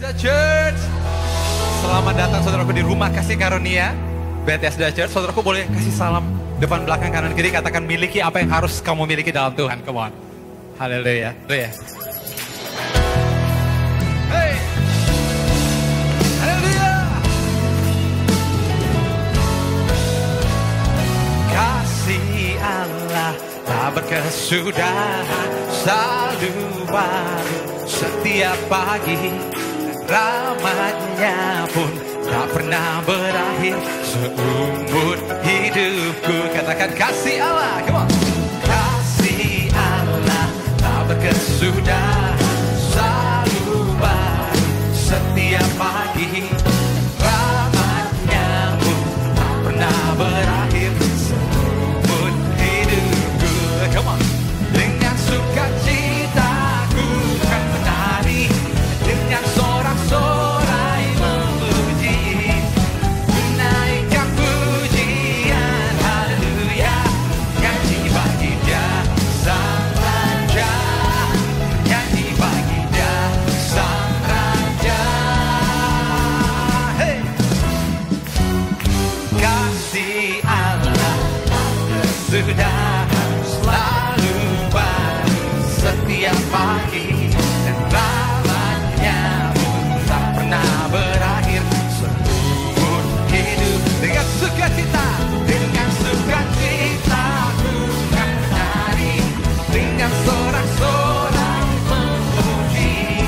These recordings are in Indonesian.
Bethesda Church. Selamat datang saudaraku di rumah kasih karunia Bethesda Church. Saudaraku boleh kasih salam depan belakang kanan kiri, katakan miliki apa yang harus kamu miliki dalam Tuhan. Come on. Haleluya. Haleluya. Hey. Haleluya. Kasih Allah tak berkesudahan, selalu baru setiap pagi. Rahmatnya pun tak pernah berakhir seumur hidupku. Katakan kasih Allah, come on. Kasih Allah tak berkesudahan, selalu baru setiap pagi. Rahmatnya pun tak pernah berakhir seumur hidupku. Come on. Dengan sukacita ku kan menari, dengan sorak-sorai memuji, menaikkan pujian, haleluya. Nyanyi bagi Dia Sang Raja, nyanyi bagi Dia Sang Raja. Hey. Kasih Allah sudah selalu baru setiap pagi, dan rahmatnya pun tak pernah berakhir seumur hidup. Dengan sukacita ku kan menari, dengan sorak-sorai memuji,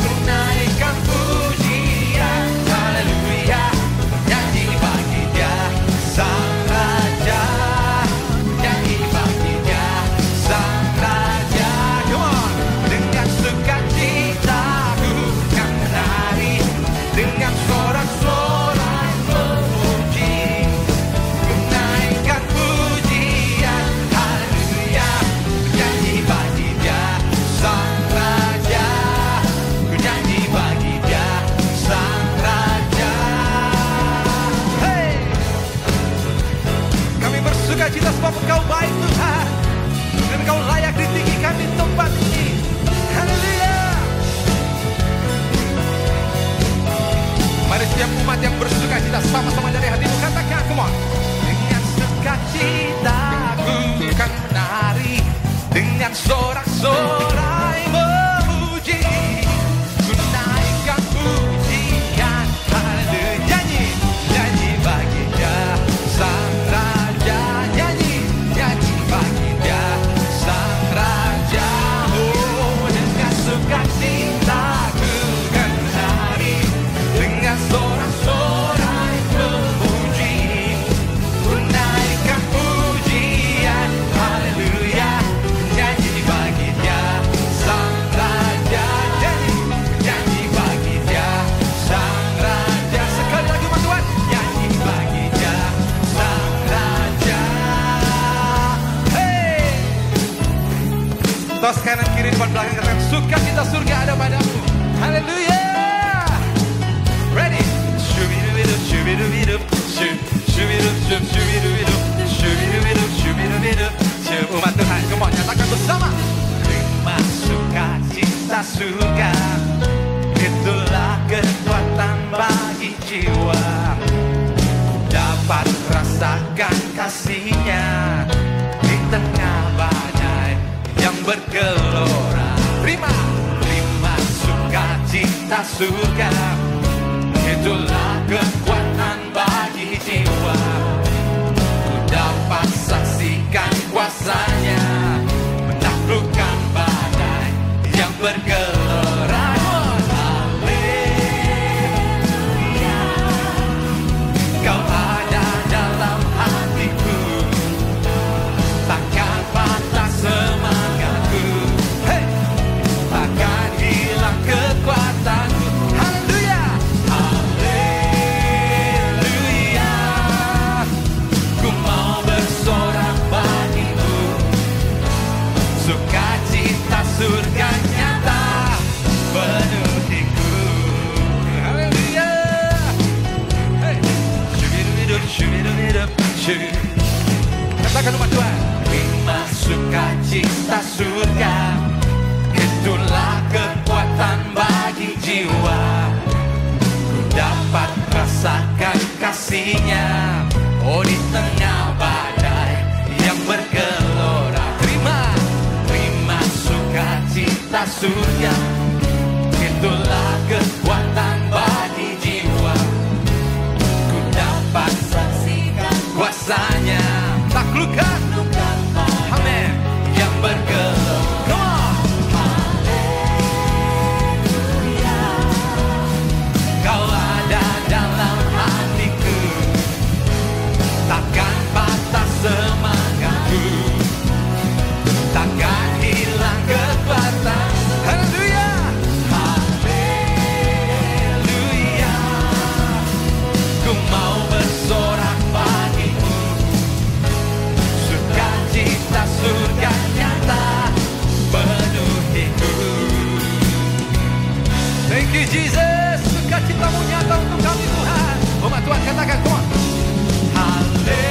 menaikkan pujian, haleluya. Nyanyi bagi Dia Sang Raja, nyanyi bagi Dia Sang Raja. Come on. Dengan sukacita ku kan menari, dengan sorak-sorai memuji, menaikkan pujian, haleluya. Nyanyi bagi Dia Sang Raja, ku nyanyi bagi Dia Sang Raja. Hey. Kami bersuka cita sebab Engkau baik Tuhan, dan Engkau layak ditinggikan di tempat ini. Haleluya. Mari setiap umat yang bersuka cita sama-sama dari hatimu katakan, come on. Dengan sukacita ku kan menari, dengan sorak-sorai memuji, ku naikkan pujian, haleluya. Nyanyi, nyanyi bagi Dia Sang Raja, nyanyi, nyanyi bagi Dia Sang Raja. Oh, dengan sukacita ku kan menari, dengan sorak-sorai memuji, ku naikkan pujian, haleluya. Nyanyi bagi Dia Sang Raja, nyanyi, nyanyi bagi Dia Sang Raja. Sekali lagi mas Tuhan, nyanyi bagi Dia Sang Raja. Hey. Tos kanan kiri depan belakang katakan sukacita surga ada padamu. Haleluya. Ready? Shubidubidu, shubidubidu, shubidu, shubidubidu, shubidubidu, shubidubidu. Umat Tuhan, come on, nyatakan bersama. Terima sukacita surga, itulah kekuatan bagi jiwa. Dapat rasakan kasih-Nya di tengah badai yang bergelora. Terima sukacita surga, itulah kekuatan bagi jiwa. Ku dapat saksikan kuasa-Nya menaklukkan badai yang bergelora. Haleluya. Kau ada dalam hatiku, takkan patah semangatku. Hey. Takkan hilang kekuatanku. Haleluya. Haleluya. kasih-Nya. Oh, di tengah badai yang bergelora, terima sukacita surga. Itulah kekuatan bagi jiwa. Ku dapat saksikan kuasa-Nya, taklukkan, amin, yang bergelora. Kau ada dalam hatiku, takkan patah semangatku, takkan hilang kekuatan. Haleluya, haleluya. Ku mau bersorak bagimu, sukacita surga nyata penuhiku. Thank you Jesus, sukacitamu nyata untuk kami Tuhan. Umat Tuhan katakan, come on. Haleluya.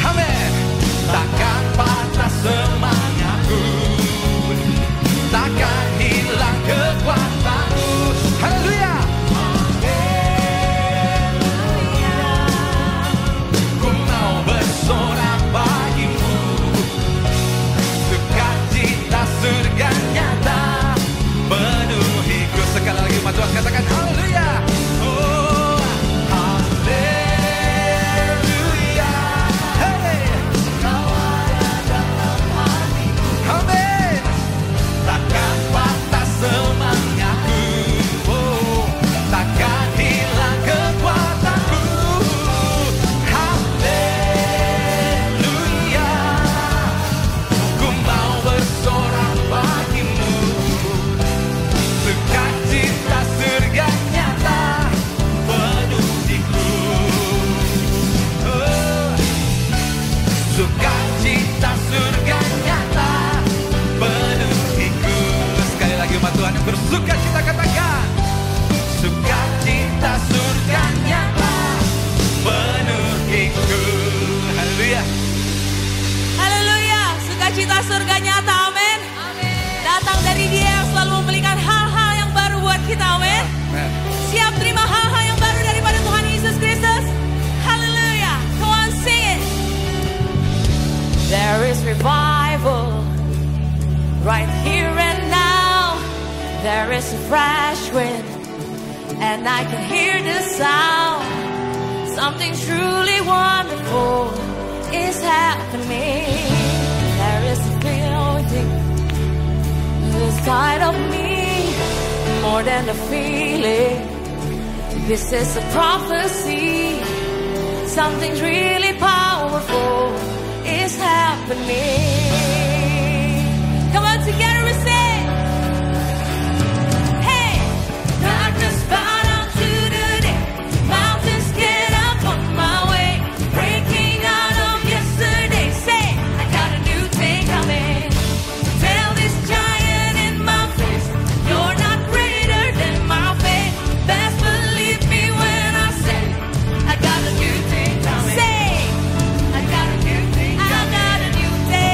Amin. Takkan patah semangatku, takkan hilang kekuatanmu. Haleluya. Ku mau bersorak bagimu, sukacita surga nyata penuhiku. Sekali lagi umat Tuhan katakan haleluya. Oh, haleluya. Hey. Amin. Takkan patah semangatku, oh, takkan hilang kekuatanku. Haleluya. Ku mau bersorak bagimu, sukacita surga nyata penuhiku. Oh, sukacita surga nyata penuhiku. Sekali lagi umat Tuhan yang bersukacita katakan, sukacita surga nyata penuhiku. Haleluya. Haleluya, sukacita surga nyata, amin. Datang dari Dia yang selalu memberikan hal-hal yang baru buat kita, amin. Siap terima hal-hal yang baru daripada Tuhan Yesus Kristus. Haleluya, come on sing it. There is revival right here and now. There is a fresh wind and I can hear the sound. Something truly wonderful is happening. There is a feeling inside of me, more than a feeling. This is a prophecy. Something really powerful is happening. Come on, together we sing. Hey, darkness bow down to the day. Mountains get up on my way. Breaking out of yesterday. Say, I got a new thing coming. Tell this giant in my face, you're not greater than my faith. Best believe me when I say, I got a new thing coming. Say, I got a new thing coming. I got a new thing.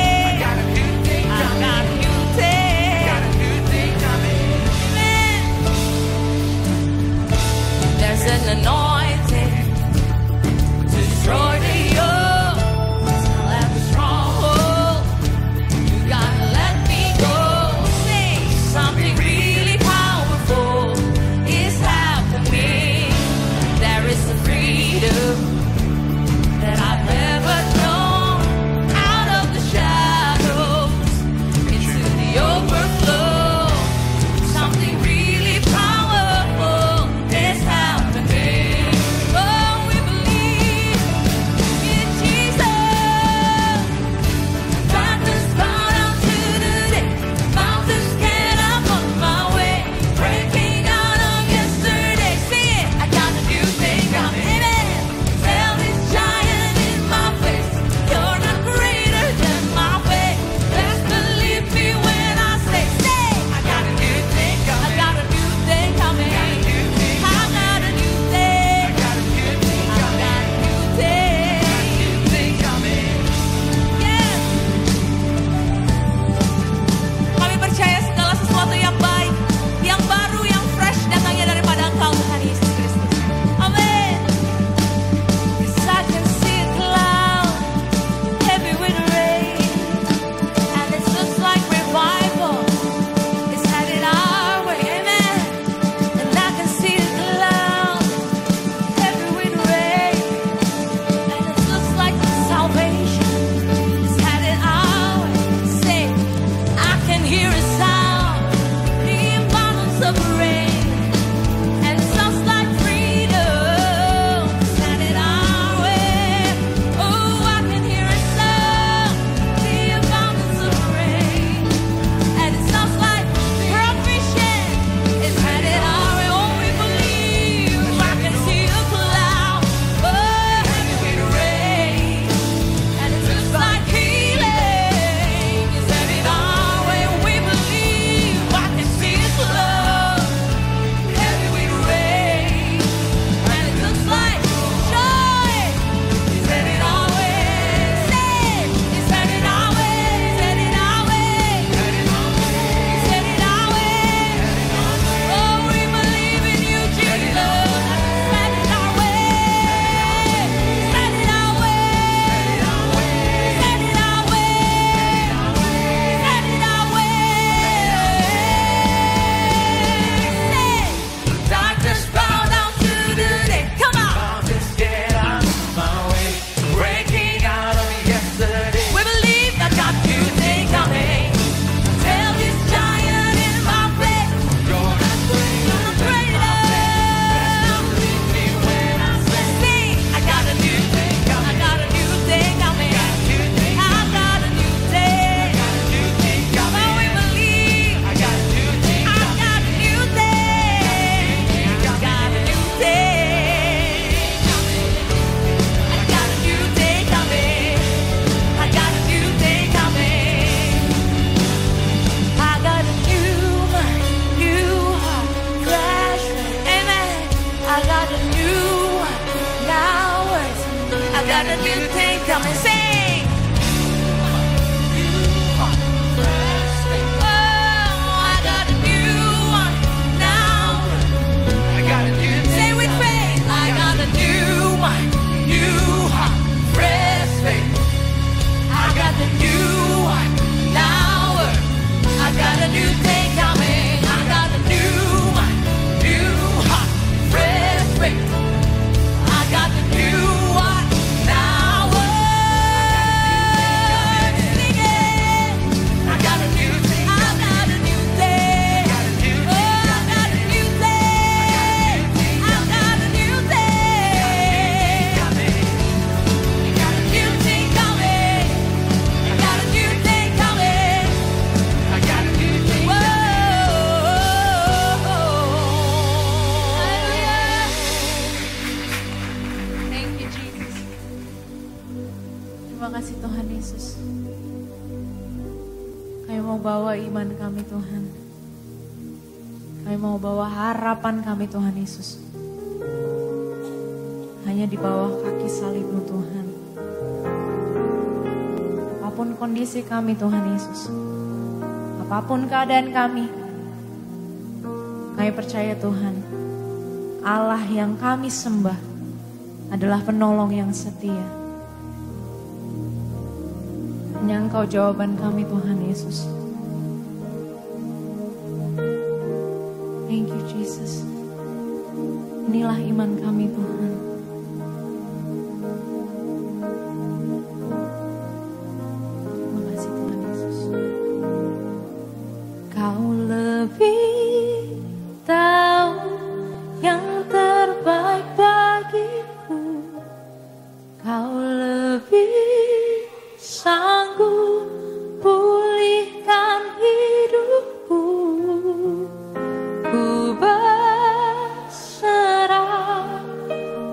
coming. Sing. Oh, I got a new one now. I got a new Say with faith, I got a new one, new heart, fresh faith. I got the new one now. I got a new day coming. I got a new one, new heart, fresh faith. I got the new one now. Sing it. I got a new day. I got a new day. Oh, I got a new day. I got a new day. I got a new day coming. I got a new day coming. I got a new day. Whoa. Thank you, Jesus. Terima kasih Tuhan Yesus. Kami mau bawa iman kami Tuhan. Kami mau bawa harapan kami Tuhan Yesus. Hanya di bawah kaki salib-Mu Tuhan. Apapun kondisi kami Tuhan Yesus. Apapun keadaan kami percaya Tuhan, Allah yang kami sembah adalah penolong yang setia. Hanya Engkau jawaban kami Tuhan Yesus. Thank you Jesus. Inilah iman kami Tuhan. Terima kasih Tuhan Yesus. Kau lebih tahu yang terbaik bagiku. Kau lebih sanggup pulihkan hidupku. Ku berserah,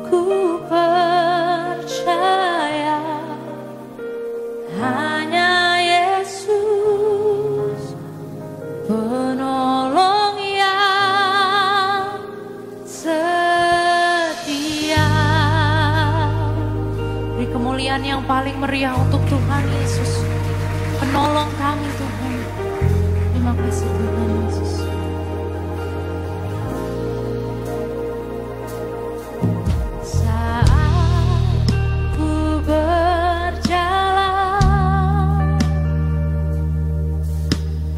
ku percaya hanya Yesus penolong yang setia. Beri kemuliaan yang paling meriah untuk Tuhan Yesus, penolong kami Tuhan. Terima kasih Tuhan Yesus. Saat ku berjalan,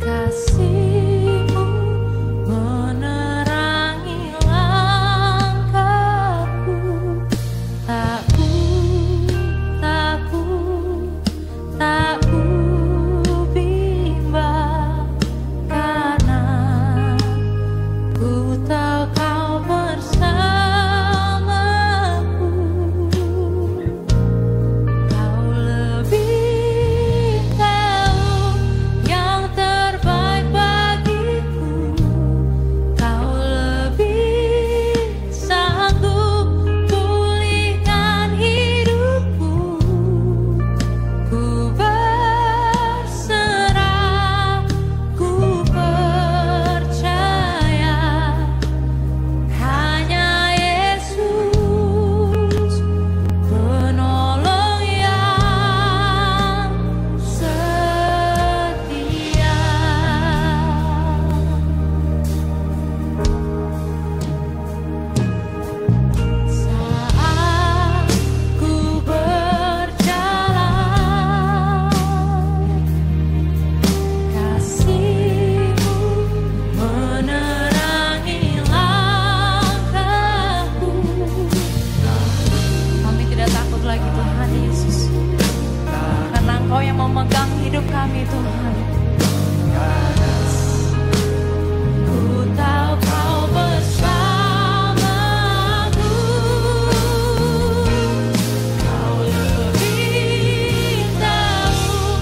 kasih-Mu menerangi langkahku. Tak ku bimbang, karena ku tahu Kau bersamaku. Kau lebih tahu yang terbaik bagiku. Kau lebih sanggup pulihkan hidupku. Ku berserah, ku percaya hanya Yesus penolong yang setia. Saat ku berjalan, kasih-Mu menerangi langkahku. Kami tidak takut lagi Tuhan Yesus, karena Engkau yang memegang hidup kami Tuhan. Ku tahu Kau bersamaku. Kau lebih tahu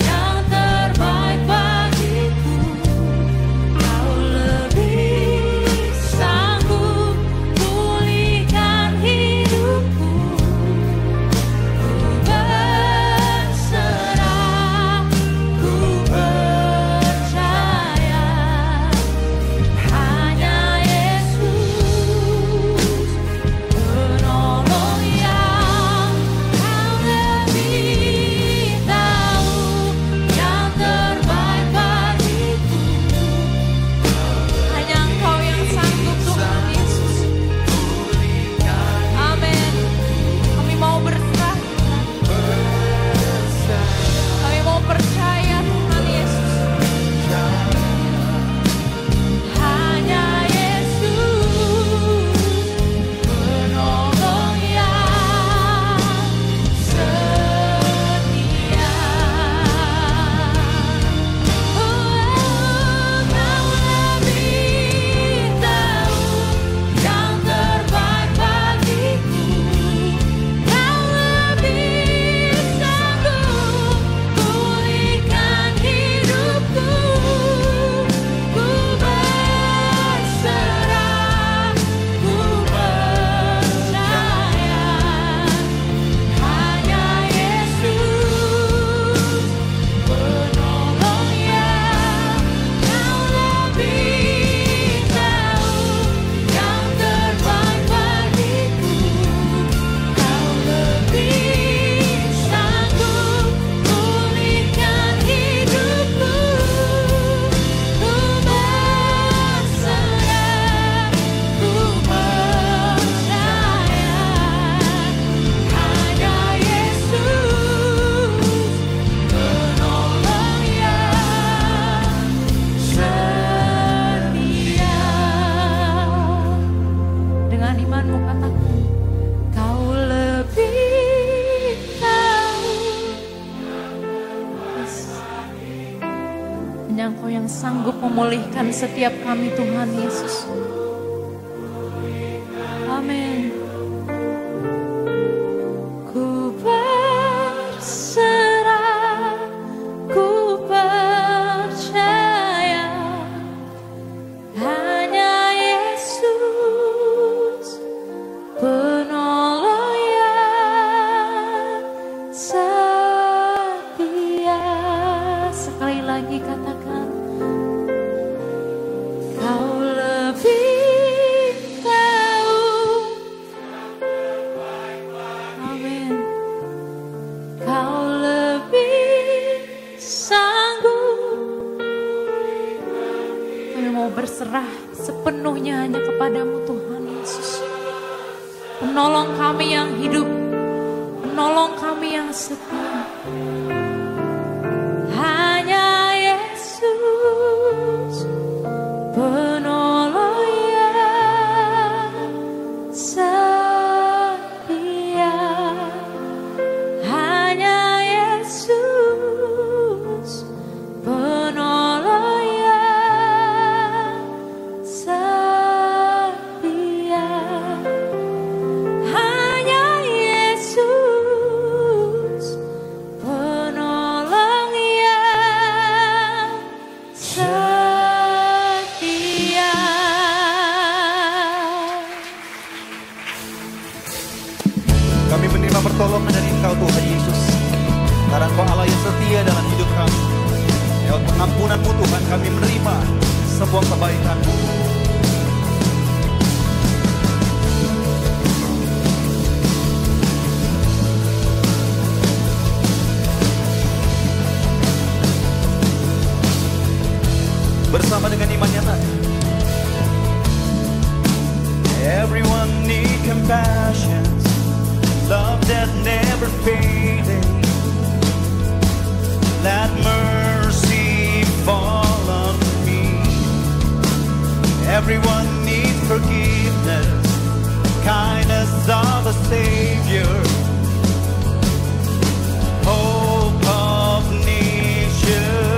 yang terbaik bagiku. Kau lebih sanggup pulihkan hidupku. Ku berserah, ku Hanya Engkau yang sanggup memulihkan setiap kami Tuhan Yesus. Amin. Ku berserah, ku percaya, hanya Yesus penolong yang setia. Sekali lagi katakan, Kau lebih tahu. Amin. Kau lebih sanggup. Kami mau berserah sepenuhnya hanya kepadamu Tuhan Yesus. Penolong kami yang hidup, penolong kami yang setia. Hanya Yesus penolong yang setia. Hanya Yesus penolong yang setia. Hanya Yesus penolong yang setia. Kami menerima pertolongan dari Engkau Tuhan Yesus. Karena Engkau Allah yang setia dalam hidup kami. Lewat pengampunan-Mu Tuhan kami menerima semua kebaikan-Mu. Bersama dengan imannya tadi. Everyone need compassion, love that never fading. Let mercy fall on me. Everyone needs forgiveness, kindness of a Savior, hope of nations.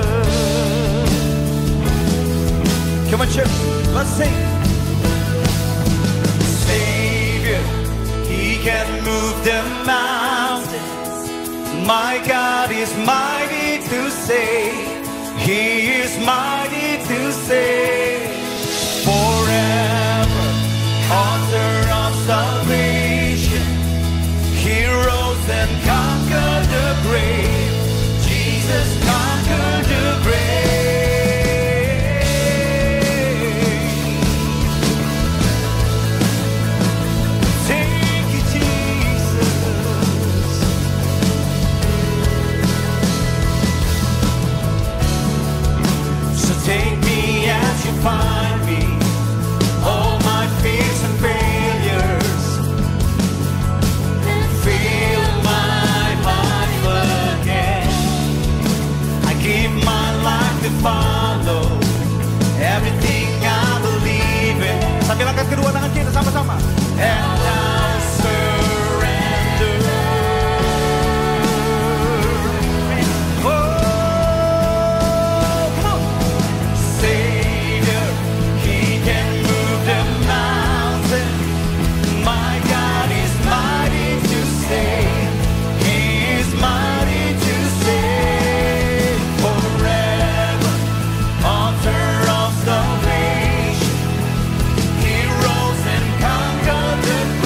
Come on, church, let's sing. Savior, He can move the mountains. My God is mighty to save. He is mighty to save. Forever, author of salvation. He rose and conquered the grave. Jesus conquered the grave. Thank you, Jesus. So take me as you find me, all my fears and failures, and fill my life again. I give my life to follow everything I believe in. Sambil angkat kedua tangan kita sama-sama. And I'll surrender. Oh, come on. Savior, He can move the mountain. My God is mighty to save. He is mighty to save. Forever, author of salvation. He rose and conquered the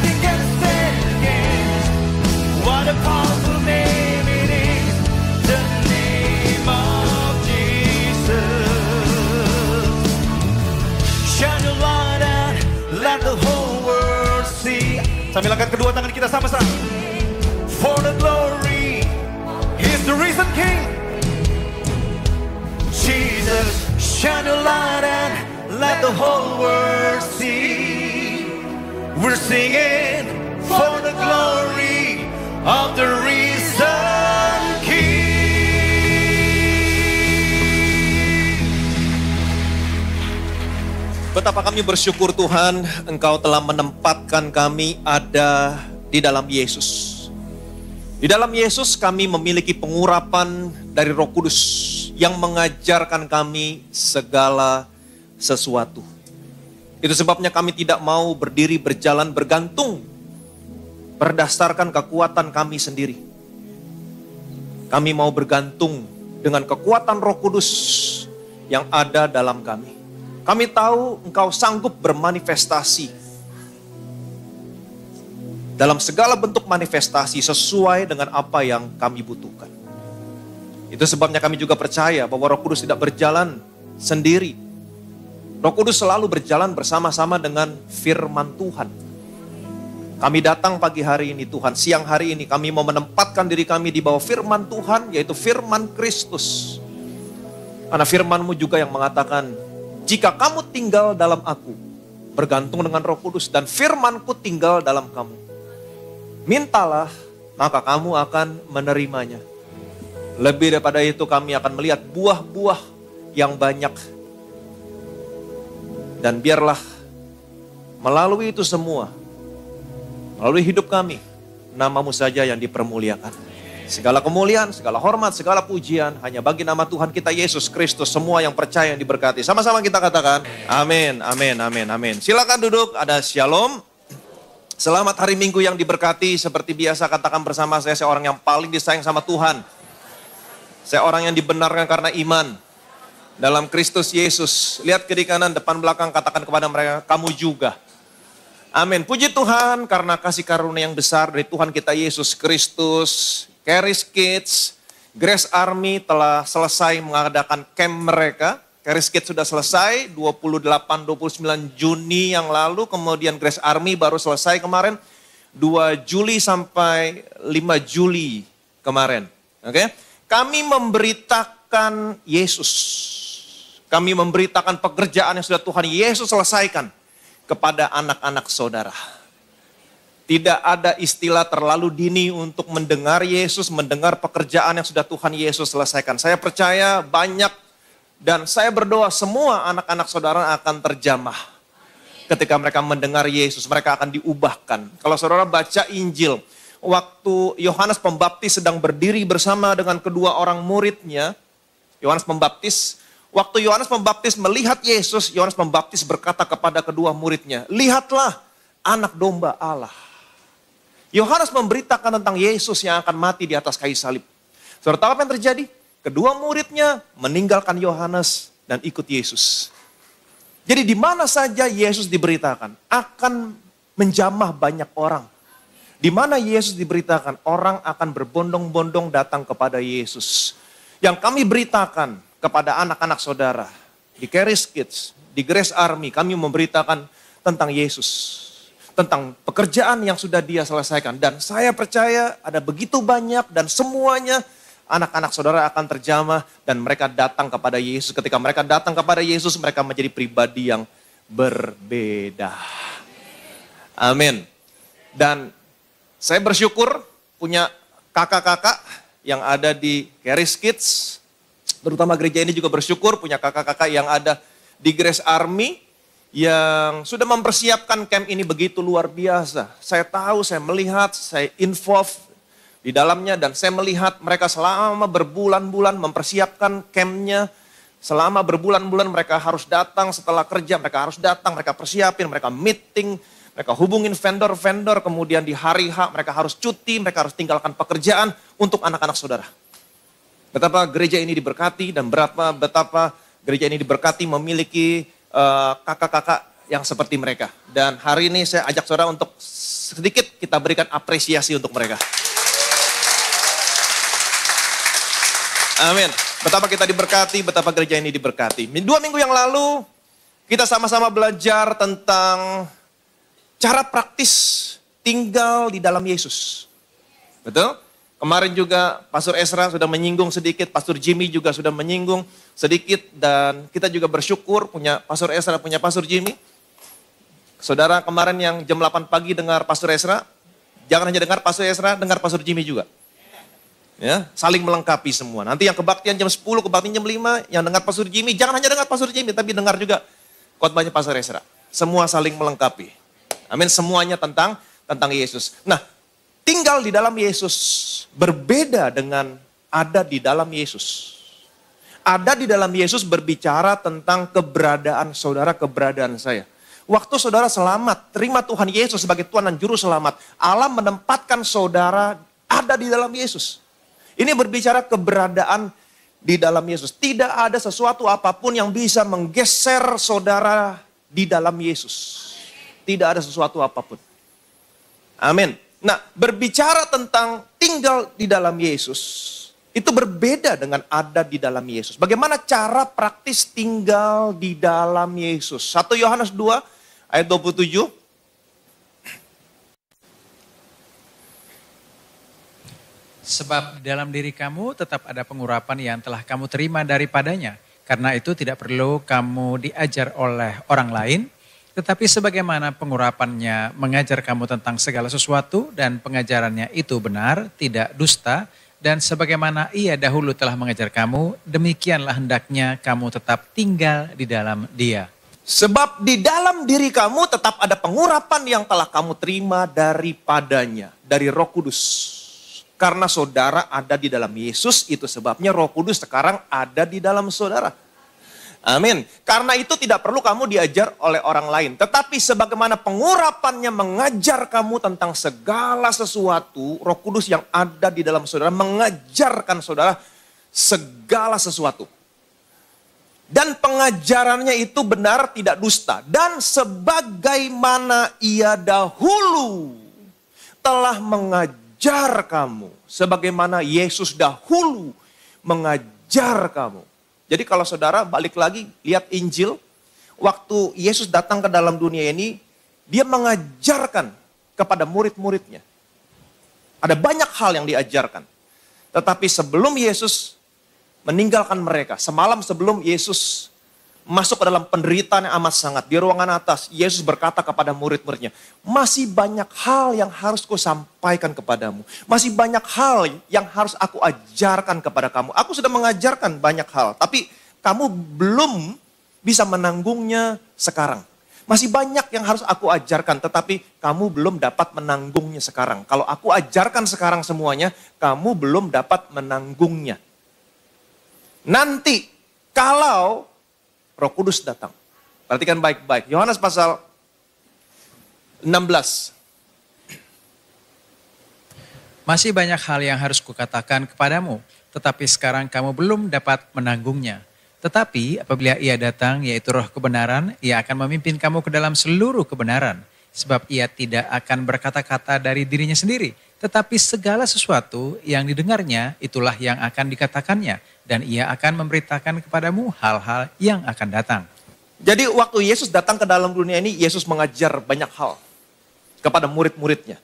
Nothing can stand against. What a powerful name it is. The name of Jesus. Shine your light out, let the whole world see. Sambil angkat kedua tangan kita sama-sama. For the glory, He's the risen King. Jesus, shine your light and let the whole world see. We're singing for the glory of the risen King. Betapa kami bersyukur Tuhan, Engkau telah menempatkan kami ada di dalam Yesus. Di dalam Yesus kami memiliki pengurapan dari Roh Kudus yang mengajarkan kami segala sesuatu. Itu sebabnya kami tidak mau berdiri berjalan bergantung berdasarkan kekuatan kami sendiri. Kami mau bergantung dengan kekuatan Roh Kudus yang ada dalam kami. Kami tahu Engkau sanggup bermanifestasi dalam segala bentuk manifestasi sesuai dengan apa yang kami butuhkan. Itu sebabnya kami juga percaya bahwa Roh Kudus tidak berjalan sendiri. Roh Kudus selalu berjalan bersama-sama dengan firman Tuhan. Kami datang pagi hari ini Tuhan, siang hari ini kami mau menempatkan diri kami di bawah firman Tuhan, yaitu firman Kristus. Karena firman-Mu juga yang mengatakan, jika kamu tinggal dalam aku, bergantung dengan Roh Kudus, dan firman-Ku tinggal dalam kamu. Mintalah, maka kamu akan menerimanya. Lebih daripada itu kami akan melihat buah-buah yang banyak. Dan biarlah melalui itu semua, melalui hidup kami, nama-Mu saja yang dipermuliakan. Segala kemuliaan, segala hormat, segala pujian hanya bagi nama Tuhan kita Yesus Kristus. Semua yang percaya yang diberkati. Sama-sama kita katakan, amin, amin, amin, amin. Silakan duduk, ada shalom. Selamat hari Minggu yang diberkati. Seperti biasa katakan bersama saya orang yang paling disayang sama Tuhan. Saya orang yang dibenarkan karena iman dalam Kristus Yesus. Lihat kiri kanan, depan belakang, katakan kepada mereka, kamu juga. Amin. Puji Tuhan karena kasih karunia yang besar dari Tuhan kita Yesus Kristus. Charis Kids, Grace Army telah selesai mengadakan camp mereka. Charis Kids sudah selesai 28-29 Juni yang lalu. Kemudian Grace Army baru selesai kemarin 2 Juli sampai 5 Juli kemarin. Oke? Kami memberitakan Yesus. Kami memberitakan pekerjaan yang sudah Tuhan Yesus selesaikan kepada anak-anak saudara. Tidak ada istilah terlalu dini untuk mendengar Yesus, mendengar pekerjaan yang sudah Tuhan Yesus selesaikan. Saya percaya banyak dan saya berdoa semua anak-anak saudara akan terjamah. Ketika mereka mendengar Yesus, mereka akan diubahkan. Kalau saudara baca Injil, waktu Yohanes Pembaptis sedang berdiri bersama dengan kedua orang muridnya, Yohanes Pembaptis, waktu Yohanes Pembaptis melihat Yesus, Yohanes Pembaptis berkata kepada kedua muridnya, lihatlah anak domba Allah. Yohanes memberitakan tentang Yesus yang akan mati di atas kayu salib. Saudara tahu apa yang terjadi? Kedua muridnya meninggalkan Yohanes dan ikut Yesus. Jadi di mana saja Yesus diberitakan akan menjamah banyak orang. Di mana Yesus diberitakan orang akan berbondong-bondong datang kepada Yesus. Yang kami beritakan kepada anak-anak saudara di Charis Kids, di Grace Army, kami memberitakan tentang Yesus. Tentang pekerjaan yang sudah Dia selesaikan. Dan saya percaya ada begitu banyak dan semuanya anak-anak saudara akan terjamah dan mereka datang kepada Yesus. Ketika mereka datang kepada Yesus, mereka menjadi pribadi yang berbeda. Amin. Dan saya bersyukur punya kakak-kakak yang ada di Charis Kids. Terutama gereja ini juga bersyukur punya kakak-kakak yang ada di Grace Army yang sudah mempersiapkan camp ini begitu luar biasa. Saya tahu, saya melihat, saya involve di dalamnya dan saya melihat mereka selama berbulan-bulan mempersiapkan campnya. Selama berbulan-bulan mereka harus datang setelah kerja, mereka harus datang, mereka persiapin, mereka meeting, mereka hubungin vendor-vendor, kemudian di hari H mereka harus cuti, mereka harus tinggalkan pekerjaan untuk anak-anak saudara. Betapa gereja ini diberkati dan betapa gereja ini diberkati memiliki kakak-kakak yang seperti mereka. Dan hari ini saya ajak saudara untuk sedikit kita berikan apresiasi untuk mereka. Amin. Betapa kita diberkati, betapa gereja ini diberkati. 2 minggu yang lalu, kita sama-sama belajar tentang cara praktis tinggal di dalam Yesus. Betul? Kemarin juga Pastor Ezra sudah menyinggung sedikit, Pastor Jimmy juga sudah menyinggung sedikit. Dan kita juga bersyukur punya Pastor Ezra, punya Pastor Jimmy. Saudara kemarin yang jam 8 pagi dengar Pastor Ezra, jangan hanya dengar Pastor Ezra, dengar Pastor Jimmy juga. Ya, saling melengkapi semua. Nanti yang kebaktian jam 10, kebaktian jam 5, yang dengar Pastor Jimmy, jangan hanya dengar Pastor Jimmy, tapi dengar juga khotbahnya Pastor Ezra. Semua saling melengkapi. Amin, semuanya tentang Yesus. Nah, tinggal di dalam Yesus berbeda dengan ada di dalam Yesus. Ada di dalam Yesus berbicara tentang keberadaan saudara, keberadaan saya. Waktu saudara selamat, terima Tuhan Yesus sebagai Tuhan dan Juru Selamat, Allah menempatkan saudara ada di dalam Yesus. Ini berbicara keberadaan di dalam Yesus. Tidak ada sesuatu apapun yang bisa menggeser saudara di dalam Yesus. Tidak ada sesuatu apapun. Amin. Nah, berbicara tentang tinggal di dalam Yesus, itu berbeda dengan ada di dalam Yesus. Bagaimana cara praktis tinggal di dalam Yesus? 1 Yohanes 2 ayat 27. Sebab di dalam diri kamu tetap ada pengurapan yang telah kamu terima daripadanya. Karena itu tidak perlu kamu diajar oleh orang lain, tetapi sebagaimana pengurapannya mengajar kamu tentang segala sesuatu dan pengajarannya itu benar, tidak dusta, dan sebagaimana ia dahulu telah mengajar kamu, demikianlah hendaknya kamu tetap tinggal di dalam dia. Sebab di dalam diri kamu tetap ada pengurapan yang telah kamu terima daripadanya, dari Roh Kudus. Karena saudara ada di dalam Yesus, itu sebabnya Roh Kudus sekarang ada di dalam saudara. Amin. Karena itu tidak perlu kamu diajar oleh orang lain. Tetapi sebagaimana pengurapannya mengajar kamu tentang segala sesuatu, Roh Kudus yang ada di dalam saudara mengajarkan saudara segala sesuatu. Dan pengajarannya itu benar, tidak dusta. Dan sebagaimana ia dahulu telah mengajar kamu, sebagaimana Yesus dahulu mengajar kamu. Jadi kalau saudara balik lagi lihat Injil, waktu Yesus datang ke dalam dunia ini, dia mengajarkan kepada murid-muridnya. Ada banyak hal yang diajarkan. Tetapi sebelum Yesus meninggalkan mereka, semalam sebelum Yesus masuk ke dalam penderitaan yang amat sangat, di ruangan atas, Yesus berkata kepada murid-muridnya, masih banyak hal yang harus ku sampaikan kepadamu. Masih banyak hal yang harus aku ajarkan kepada kamu. Aku sudah mengajarkan banyak hal, tapi kamu belum bisa menanggungnya sekarang. Masih banyak yang harus aku ajarkan, tetapi kamu belum dapat menanggungnya sekarang. Kalau aku ajarkan sekarang semuanya, kamu belum dapat menanggungnya. Nanti, kalau Roh Kudus datang. Perhatikan baik-baik. Yohanes pasal 16. Masih banyak hal yang harus kukatakan kepadamu, tetapi sekarang kamu belum dapat menanggungnya. Tetapi apabila ia datang, yaitu Roh kebenaran, ia akan memimpin kamu ke dalam seluruh kebenaran. Sebab ia tidak akan berkata-kata dari dirinya sendiri, tetapi segala sesuatu yang didengarnya, itulah yang akan dikatakannya. Dan ia akan memberitakan kepadamu hal-hal yang akan datang. Jadi waktu Yesus datang ke dalam dunia ini, Yesus mengajar banyak hal kepada murid-muridnya.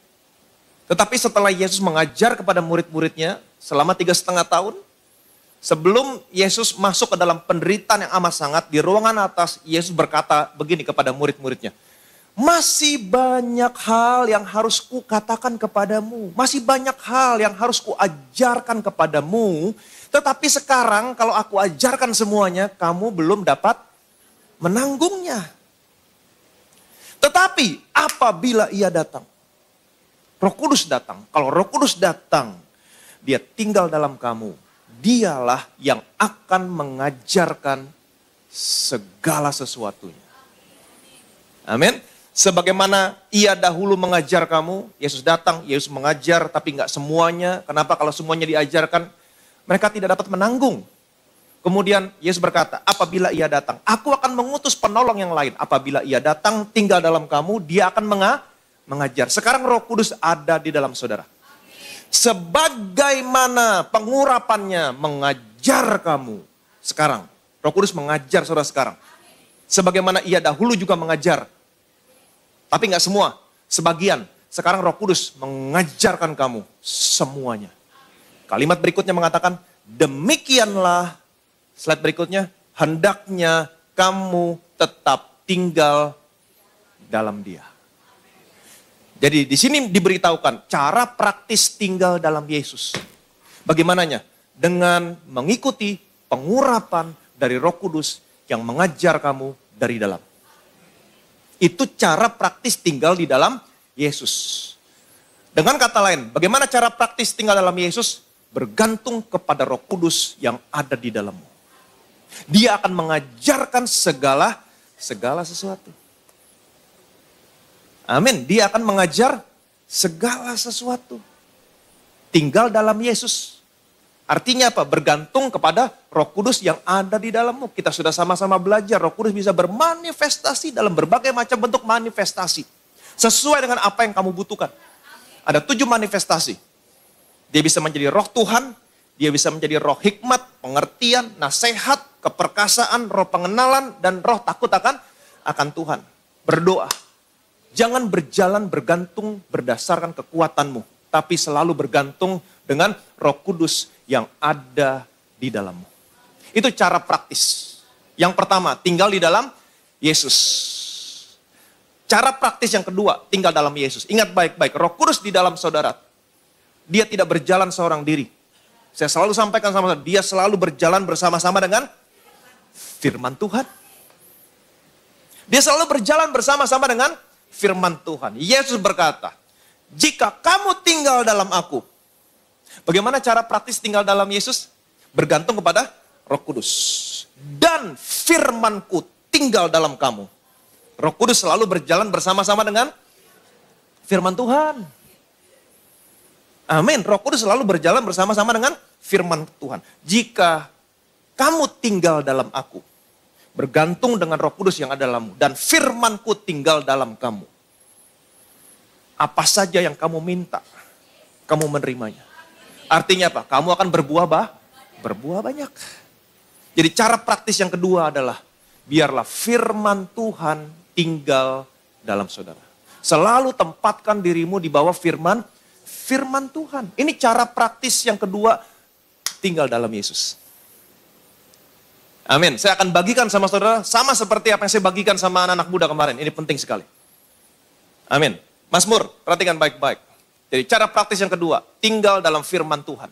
Tetapi setelah Yesus mengajar kepada murid-muridnya selama 3,5 tahun, sebelum Yesus masuk ke dalam penderitaan yang amat sangat, di ruangan atas Yesus berkata begini kepada murid-muridnya. Masih banyak hal yang harus kukatakan kepadamu. Masih banyak hal yang harus kuajarkan kepadamu. Tetapi sekarang kalau aku ajarkan semuanya, kamu belum dapat menanggungnya. Tetapi apabila ia datang, Roh Kudus datang. Kalau Roh Kudus datang, dia tinggal dalam kamu. Dialah yang akan mengajarkan segala sesuatunya. Amin. Sebagaimana ia dahulu mengajar kamu, Yesus datang, Yesus mengajar, tapi enggak semuanya. Kenapa? Kalau semuanya diajarkan, mereka tidak dapat menanggung. Kemudian Yesus berkata, apabila ia datang, aku akan mengutus penolong yang lain. Apabila ia datang, tinggal dalam kamu, dia akan mengajar. Sekarang Roh Kudus ada di dalam saudara. Sebagaimana pengurapannya mengajar kamu sekarang. Roh Kudus mengajar saudara sekarang. Sebagaimana ia dahulu juga mengajar. Tapi nggak semua, sebagian. Sekarang Roh Kudus mengajarkan kamu semuanya. Kalimat berikutnya mengatakan, demikianlah, slide berikutnya, hendaknya kamu tetap tinggal dalam Dia. Jadi di sini diberitahukan cara praktis tinggal dalam Yesus. Bagaimananya? Dengan mengikuti pengurapan dari Roh Kudus yang mengajar kamu dari dalam. Itu cara praktis tinggal di dalam Yesus. Dengan kata lain, bagaimana cara praktis tinggal dalam Yesus? Bergantung kepada Roh Kudus yang ada di dalammu. Dia akan mengajarkan segala sesuatu. Amin. Dia akan mengajar segala sesuatu. Tinggal dalam Yesus. Artinya apa? Bergantung kepada Roh Kudus yang ada di dalammu. Kita sudah sama-sama belajar. Roh Kudus bisa bermanifestasi dalam berbagai macam bentuk manifestasi. Sesuai dengan apa yang kamu butuhkan. Ada 7 manifestasi. Dia bisa menjadi roh Tuhan. Dia bisa menjadi roh hikmat, pengertian, nasihat, keperkasaan, roh pengenalan, dan roh takut akan Tuhan. Berdoa. Jangan berjalan bergantung berdasarkan kekuatanmu. Tapi selalu bergantung dengan Roh Kudus yang ada di dalammu. Itu cara praktis. Yang pertama, tinggal di dalam Yesus. Cara praktis yang kedua, tinggal dalam Yesus. Ingat baik-baik, Roh Kudus di dalam saudara. Dia tidak berjalan seorang diri. Saya selalu sampaikan sama saudara, dia selalu berjalan bersama-sama dengan firman Tuhan. Dia selalu berjalan bersama-sama dengan firman Tuhan. Yesus berkata, jika kamu tinggal dalam aku. Bagaimana cara praktis tinggal dalam Yesus? Bergantung kepada Roh Kudus. Dan firmanku tinggal dalam kamu. Roh Kudus selalu berjalan bersama-sama dengan firman Tuhan. Amin. Roh Kudus selalu berjalan bersama-sama dengan firman Tuhan. Jika kamu tinggal dalam aku, bergantung dengan Roh Kudus yang ada dalammu, dan firmanku tinggal dalam kamu. Apa saja yang kamu minta, kamu menerimanya. Artinya apa? Kamu akan berbuah banyak. Jadi cara praktis yang kedua adalah, biarlah firman Tuhan tinggal dalam saudara. Selalu tempatkan dirimu di bawah firman Tuhan. Ini cara praktis yang kedua, tinggal dalam Yesus. Amin. Saya akan bagikan sama saudara, sama seperti apa yang saya bagikan sama anak-anak muda kemarin. Ini penting sekali. Amin. Mazmur, perhatikan baik-baik. Jadi cara praktis yang kedua, tinggal dalam firman Tuhan.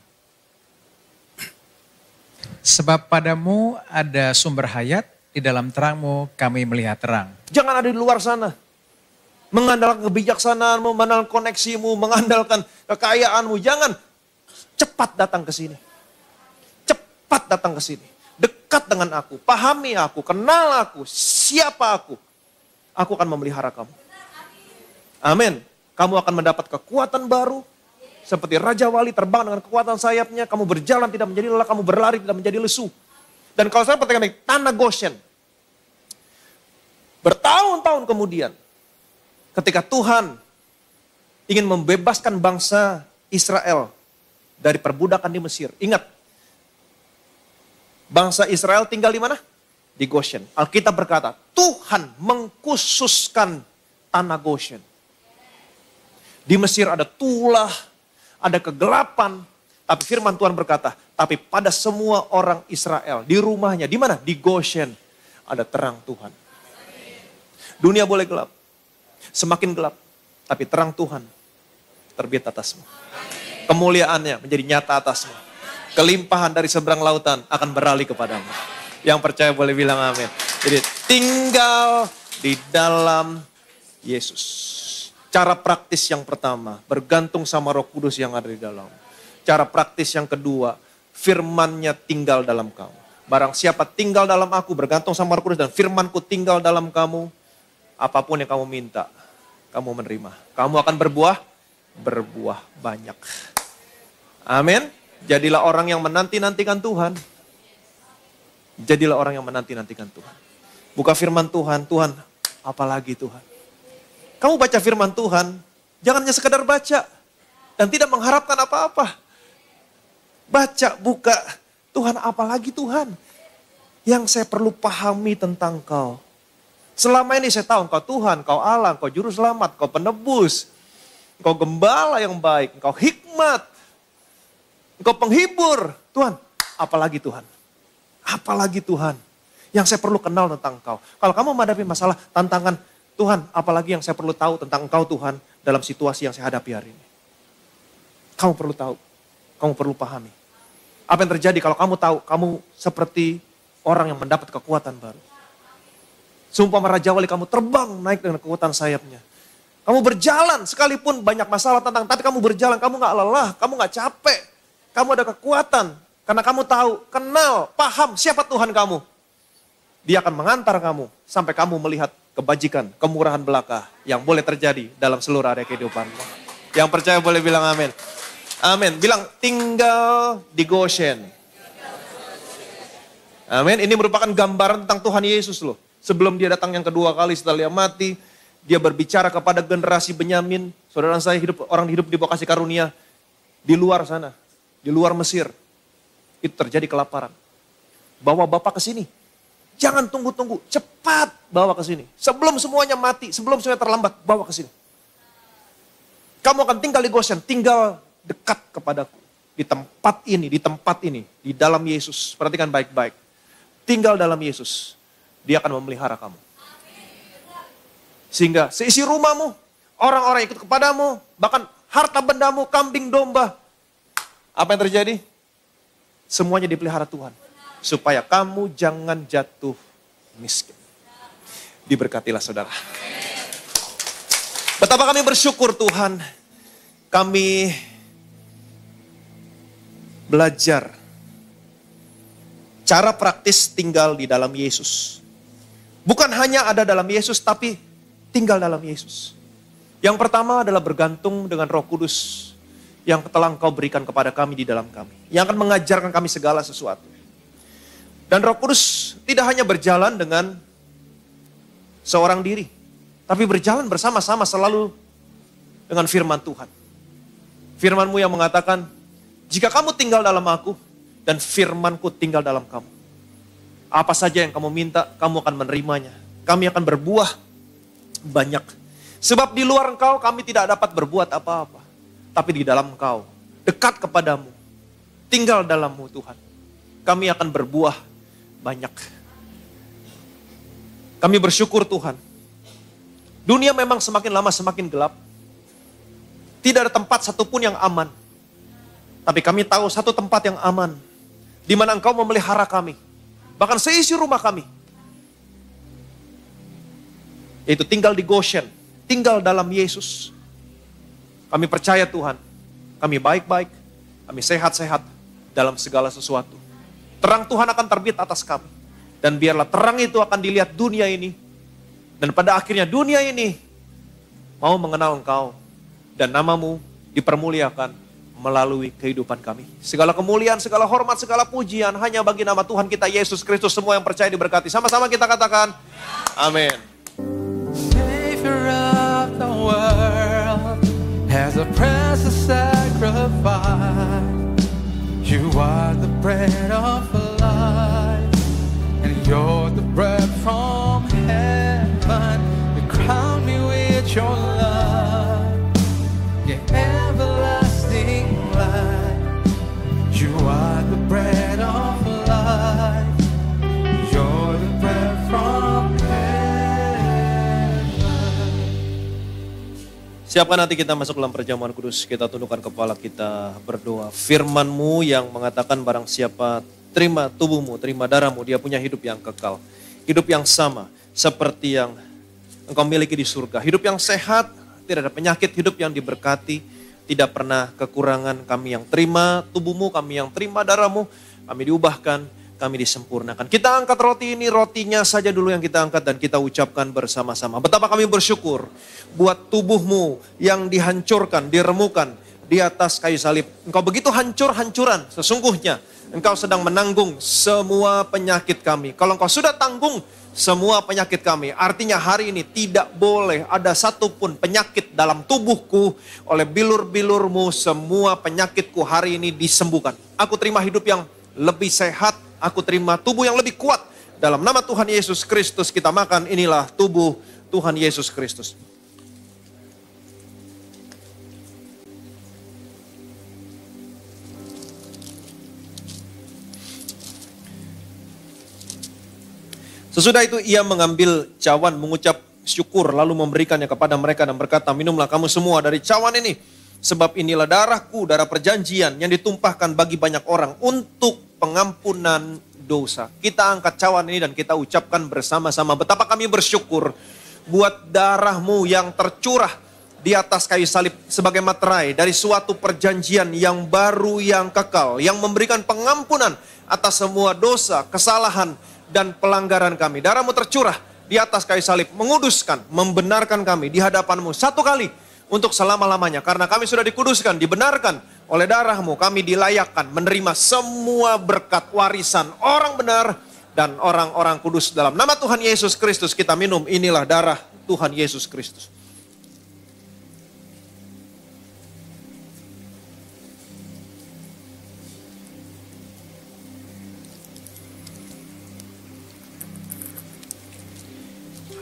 Sebab padamu ada sumber hayat, di dalam terangmu kami melihat terang. Jangan ada di luar sana. Mengandalkan kebijaksanaanmu, mengandalkan koneksimu, mengandalkan kekayaanmu. Jangan. Cepat datang ke sini. Cepat datang ke sini. Dekat dengan aku, pahami aku, kenal aku, siapa aku. Aku akan memelihara kamu. Amin. Kamu akan mendapat kekuatan baru. Seperti Raja Wali terbang dengan kekuatan sayapnya. Kamu berjalan tidak menjadi lelah, kamu berlari tidak menjadi lesu. Dan kalau saya perhatikan baik, tanah Goshen. Bertahun-tahun kemudian, ketika Tuhan ingin membebaskan bangsa Israel dari perbudakan di Mesir. Ingat, bangsa Israel tinggal di mana? Di Goshen. Alkitab berkata, Tuhan mengkhususkan tanah Goshen. Di Mesir ada tulah, ada kegelapan. Tapi firman Tuhan berkata, tapi pada semua orang Israel, di rumahnya, di mana? Di Goshen, ada terang Tuhan. Dunia boleh gelap, semakin gelap, tapi terang Tuhan terbit atasmu. Kemuliaannya menjadi nyata atasmu. Kelimpahan dari seberang lautan akan beralih kepadamu. Yang percaya boleh bilang amin. Jadi tinggal di dalam Yesus. Cara praktis yang pertama, bergantung sama Roh Kudus yang ada di dalam. Cara praktis yang kedua, firman-Nya tinggal dalam kamu. Barang siapa tinggal dalam aku, bergantung sama Roh Kudus dan firman-Ku tinggal dalam kamu, apapun yang kamu minta, kamu menerima. Kamu akan berbuah banyak. Amin. Jadilah orang yang menanti-nantikan Tuhan. Jadilah orang yang menanti-nantikan Tuhan. Buka firman Tuhan, Tuhan, apalagi Tuhan? Kamu baca firman Tuhan, jangan hanya sekedar baca. Dan tidak mengharapkan apa-apa. Baca, buka. Tuhan, apalagi Tuhan yang saya perlu pahami tentang Kau. Selama ini saya tahu Engkau Tuhan, Engkau Allah, Engkau Juru Selamat, Engkau Penebus. Engkau Gembala yang baik, Engkau hikmat. Engkau penghibur. Tuhan, apalagi Tuhan? Apalagi Tuhan yang saya perlu kenal tentang Engkau. Kalau kamu menghadapi masalah, tantangan, Tuhan, apalagi yang saya perlu tahu tentang Engkau Tuhan dalam situasi yang saya hadapi hari ini. Kamu perlu tahu, kamu perlu pahami. Apa yang terjadi kalau kamu tahu, kamu seperti orang yang mendapat kekuatan baru. Seumpama Raja Wali, kamu terbang naik dengan kekuatan sayapnya. Kamu berjalan sekalipun banyak masalah tentang, tapi kamu berjalan, kamu gak lelah, kamu gak capek. Kamu ada kekuatan, karena kamu tahu, kenal, paham siapa Tuhan kamu. Dia akan mengantar kamu sampai kamu melihat kebajikan, kemurahan belaka yang boleh terjadi dalam seluruh area kehidupanmu. Yang percaya boleh bilang amin. Amin. Bilang tinggal di Goshen. Amin. Ini merupakan gambaran tentang Tuhan Yesus loh. Sebelum dia datang yang kedua kali setelah dia mati, dia berbicara kepada generasi Benyamin. Saudara saya orang hidup di bawah kasih karunia di luar sana, di luar Mesir. Itu terjadi kelaparan. Bawa Bapak ke sini. Jangan tunggu-tunggu, cepat bawa ke sini. Sebelum semuanya mati, sebelum semuanya terlambat, bawa ke sini. Kamu akan tinggal di Goshen, tinggal dekat kepadaku. Di tempat ini, di dalam Yesus. Perhatikan baik-baik. Tinggal dalam Yesus. Dia akan memelihara kamu. Sehingga seisi rumahmu, orang-orang ikut kepadamu, bahkan harta bendamu, kambing domba. Apa yang terjadi? Semuanya dipelihara Tuhan. Supaya kamu jangan jatuh miskin. Diberkatilah saudara. Betapa kami bersyukur Tuhan. Kami belajar cara praktis tinggal di dalam Yesus. Bukan hanya ada dalam Yesus, tapi tinggal dalam Yesus. Yang pertama adalah bergantung dengan Roh Kudus yang telah Engkau berikan kepada kami di dalam kami. Yang akan mengajarkan kami segala sesuatu. Dan Roh Kudus tidak hanya berjalan dengan seorang diri, tapi berjalan bersama-sama selalu dengan firman Tuhan. Firman-Mu yang mengatakan, jika kamu tinggal dalam aku dan firman-Ku tinggal dalam kamu, apa saja yang kamu minta, kamu akan menerimanya. Kami akan berbuah banyak. Sebab di luar Engkau kami tidak dapat berbuat apa-apa. Tapi di dalam Engkau, dekat kepadamu, tinggal dalam-Mu Tuhan. Kami akan berbuah banyak. Kami bersyukur Tuhan. Dunia memang semakin lama semakin gelap. Tidak ada tempat satupun yang aman. Tapi kami tahu satu tempat yang aman. Di mana Engkau memelihara kami. Bahkan seisi rumah kami. Yaitu tinggal di Goshen. Tinggal dalam Yesus. Kami percaya Tuhan. Kami baik-baik. Kami sehat-sehat dalam segala sesuatu. Terang Tuhan akan terbit atas kami. Dan biarlah terang itu akan dilihat dunia ini. Dan pada akhirnya dunia ini mau mengenal Engkau. Dan nama-Mu dipermuliakan melalui kehidupan kami. Segala kemuliaan, segala hormat, segala pujian hanya bagi nama Tuhan kita Yesus Kristus. Semua yang percaya diberkati. Sama-sama kita katakan, amin. Savior of the world has a precious sacrifice. You are the bread of life, and you're the bread from heaven. You crown me with your love, your everlasting life. You are the bread of life, you're the bread from heaven. Siapkan nanti kita masuk dalam perjamuan kudus, kita tundukkan kepala kita berdoa. Firman-Mu yang mengatakan barang siapa terima tubuhmu, terima darahmu, dia punya hidup yang kekal. Hidup yang sama seperti yang Engkau miliki di surga. Hidup yang sehat, tidak ada penyakit, hidup yang diberkati, tidak pernah kekurangan. Kami yang terima tubuhmu, kami yang terima darahmu, kami diubahkan, kami disempurnakan. Kita angkat roti ini, rotinya saja dulu yang kita angkat dan kita ucapkan bersama-sama. Betapa kami bersyukur buat tubuhmu yang dihancurkan, diremukan di atas kayu salib. Engkau begitu hancur-hancuran sesungguhnya Engkau sedang menanggung semua penyakit kami. Kalau Engkau sudah tanggung semua penyakit kami, artinya hari ini tidak boleh ada satupun penyakit dalam tubuhku. Oleh bilur-bilur-Mu semua penyakitku hari ini disembuhkan. Aku terima hidup yang lebih sehat, aku terima tubuh yang lebih kuat. Dalam nama Tuhan Yesus Kristus kita makan, inilah tubuh Tuhan Yesus Kristus. Sesudah itu ia mengambil cawan, mengucap syukur, lalu memberikannya kepada mereka dan berkata, minumlah kamu semua dari cawan ini. Sebab inilah darahku, darah perjanjian yang ditumpahkan bagi banyak orang untuk pengampunan dosa. Kita angkat cawan ini dan kita ucapkan bersama-sama betapa kami bersyukur buat darah-Mu yang tercurah di atas kayu salib sebagai materai dari suatu perjanjian yang baru, yang kekal, yang memberikan pengampunan atas semua dosa, kesalahan, dan pelanggaran kami. Darah-Mu tercurah di atas kayu salib, menguduskan, membenarkan kami di hadapan-Mu satu kali untuk selama-lamanya. Karena kami sudah dikuduskan, dibenarkan oleh darah-Mu, kami dilayakkan menerima semua berkat warisan orang benar dan orang-orang kudus. Dalam nama Tuhan Yesus Kristus kita minum, inilah darah Tuhan Yesus Kristus.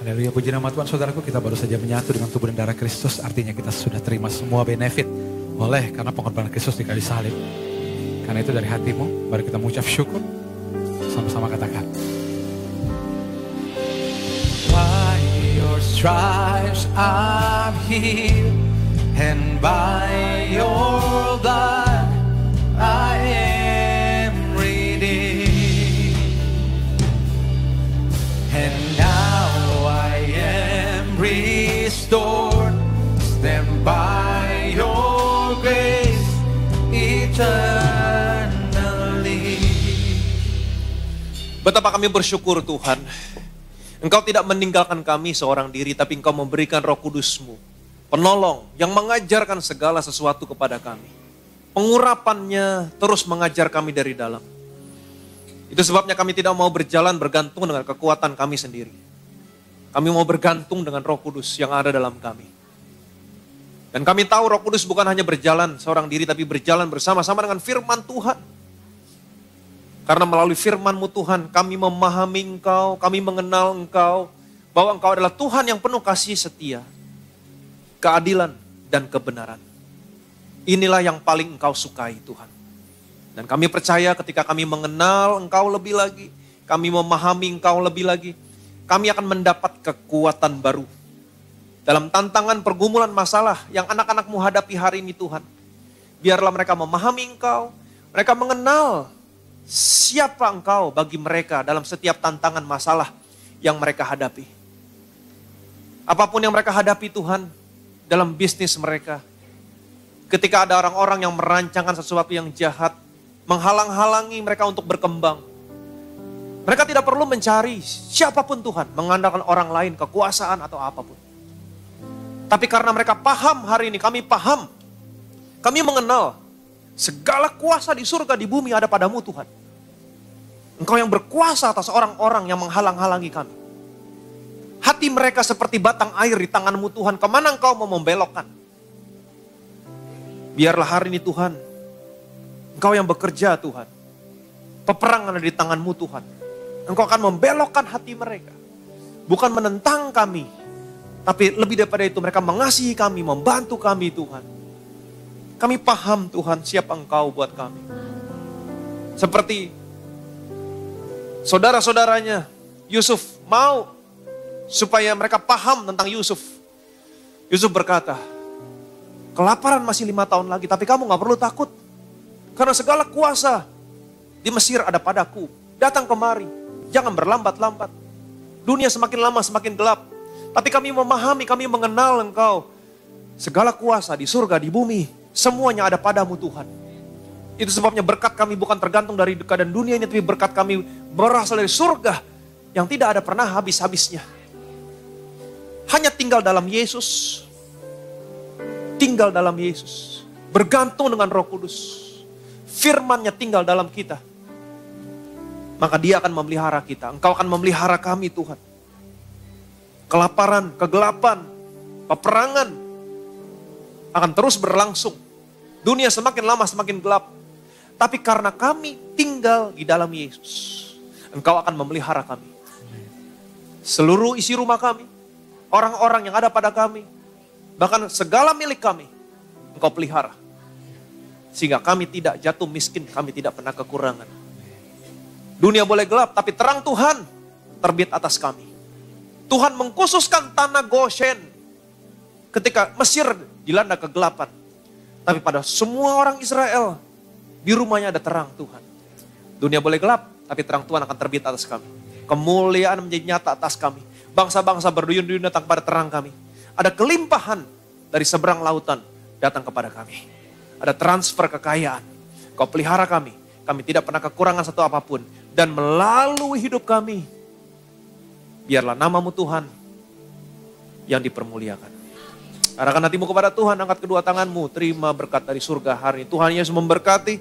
Haleluya, puji nama Tuhan. Saudaraku, kita baru saja menyatu dengan tubuh dan darah Kristus. Artinya kita sudah terima semua benefit oleh karena pengorbanan Kristus di kayu salib. Karena itu dari hatimu, baru kita mengucap syukur. Sama-sama katakan. By your stripes I'm healed, and by your blood I am redeemed. And now I am restored, stand by your grace eternally. Betapa kami bersyukur Tuhan, Engkau tidak meninggalkan kami seorang diri, tapi Engkau memberikan Roh Kudus-Mu, penolong yang mengajarkan segala sesuatu kepada kami. Pengurapannya terus mengajar kami dari dalam. Itu sebabnya kami tidak mau berjalan bergantung dengan kekuatan kami sendiri. Kami mau bergantung dengan Roh Kudus yang ada dalam kami. Dan kami tahu Roh Kudus bukan hanya berjalan seorang diri, tapi berjalan bersama-sama dengan firman Tuhan. Karena melalui firman-Mu Tuhan, kami memahami Engkau, kami mengenal Engkau, bahwa Engkau adalah Tuhan yang penuh kasih setia, keadilan, dan kebenaran. Inilah yang paling Engkau sukai Tuhan. Dan kami percaya ketika kami mengenal Engkau lebih lagi, kami memahami Engkau lebih lagi, kami akan mendapat kekuatan baru. Dalam tantangan pergumulan masalah yang anak-anak-Mu hadapi hari ini Tuhan. Biarlah mereka memahami Engkau, mereka mengenal siapa Engkau bagi mereka dalam setiap tantangan masalah yang mereka hadapi. Apapun yang mereka hadapi Tuhan, dalam bisnis mereka. Ketika ada orang-orang yang merancangkan sesuatu yang jahat, menghalang-halangi mereka untuk berkembang. Mereka tidak perlu mencari siapapun Tuhan, mengandalkan orang lain, kekuasaan atau apapun. Tapi karena mereka paham hari ini, kami paham. Kami mengenal segala kuasa di surga, di bumi ada padamu Tuhan. Engkau yang berkuasa atas orang-orang yang menghalang-halangi kami. Hati mereka seperti batang air di tangan-Mu Tuhan. Kemana Engkau mau membelokkan? Biarlah hari ini Tuhan, Engkau yang bekerja Tuhan. Peperangan ada di tangan-Mu Tuhan. Engkau akan membelokkan hati mereka. Bukan menentang kami. Tapi lebih daripada itu mereka mengasihi kami, membantu kami Tuhan. Kami paham Tuhan siapa Engkau buat kami. Seperti saudara-saudaranya Yusuf mau supaya mereka paham tentang Yusuf. Yusuf berkata, kelaparan masih 5 tahun lagi, tapi kamu gak perlu takut. Karena segala kuasa di Mesir ada padaku. Datang kemari, jangan berlambat-lambat. Dunia semakin lama semakin gelap. Tapi kami memahami, kami mengenal Engkau. Segala kuasa di surga, di bumi, semuanya ada padamu Tuhan. Itu sebabnya berkat kami bukan tergantung dari keadaan dunia ini, tapi berkat kami berasal dari surga yang tidak ada pernah habis-habisnya. Hanya tinggal dalam Yesus. Tinggal dalam Yesus. Bergantung dengan Roh Kudus. Firman-Nya tinggal dalam kita. maka Dia akan memelihara kita. Engkau akan memelihara kami Tuhan. Kelaparan, kegelapan, peperangan akan terus berlangsung. Dunia semakin lama semakin gelap. Tapi karena kami tinggal di dalam Yesus, Engkau akan memelihara kami. Seluruh isi rumah kami, orang-orang yang ada pada kami, bahkan segala milik kami, Engkau pelihara. Sehingga kami tidak jatuh miskin, kami tidak pernah kekurangan. Dunia boleh gelap, tapi terang Tuhan terbit atas kami. Tuhan mengkhususkan tanah Goshen ketika Mesir dilanda kegelapan. Tapi pada semua orang Israel, di rumahnya ada terang Tuhan. Dunia boleh gelap, tapi terang Tuhan akan terbit atas kami. Kemuliaan menjadi nyata atas kami. Bangsa-bangsa berduyun-duyun datang kepada terang kami. Ada kelimpahan dari seberang lautan datang kepada kami. Ada transfer kekayaan. Kau pelihara kami. Kami tidak pernah kekurangan satu apapun. Dan melalui hidup kami, biarlah nama-Mu Tuhan yang dipermuliakan. Arahkan hatimu kepada Tuhan, angkat kedua tanganmu, terima berkat dari surga hari ini. Tuhan Yesus memberkati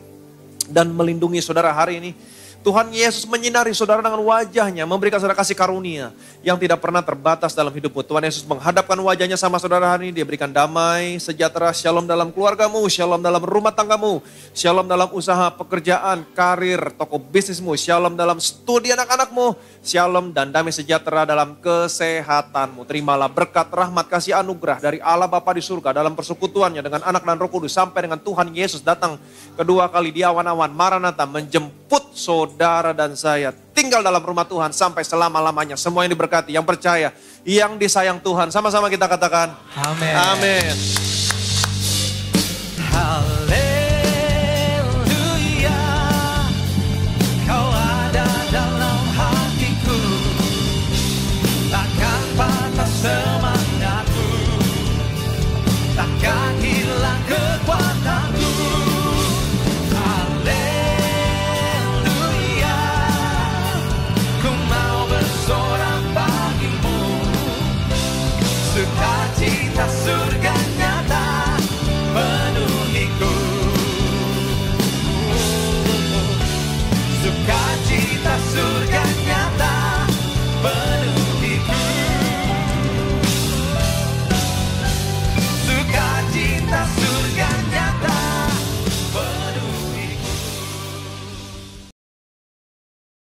dan melindungi saudara hari ini. Tuhan Yesus menyinari saudara dengan wajahnya, memberikan saudara kasih karunia yang tidak pernah terbatas dalam hidupmu. Tuhan Yesus menghadapkan wajahnya sama saudara hari ini, Dia berikan damai, sejahtera, shalom dalam keluargamu, shalom dalam rumah tanggamu, shalom dalam usaha, pekerjaan, karir, toko bisnismu, shalom dalam studi anak-anakmu, shalom dan damai sejahtera dalam kesehatanmu. Terimalah berkat, rahmat, kasih anugerah dari Allah Bapa di surga dalam persekutuannya dengan anak dan Roh Kudus sampai dengan Tuhan Yesus datang kedua kali di awan-awan Maranatha menjemput saudara dan saya tinggal dalam rumah Tuhan sampai selama-lamanya. Semua yang diberkati, yang percaya, yang disayang Tuhan. Sama-sama kita katakan Amin. amin. Haleluya, Kau ada dalam hatiku, takkan patah semangatku, takkan hilang kekuatanku. Haleluya, ku mau bersorak bagimu, sukacita surga nyata penuhiku. Sukacita surga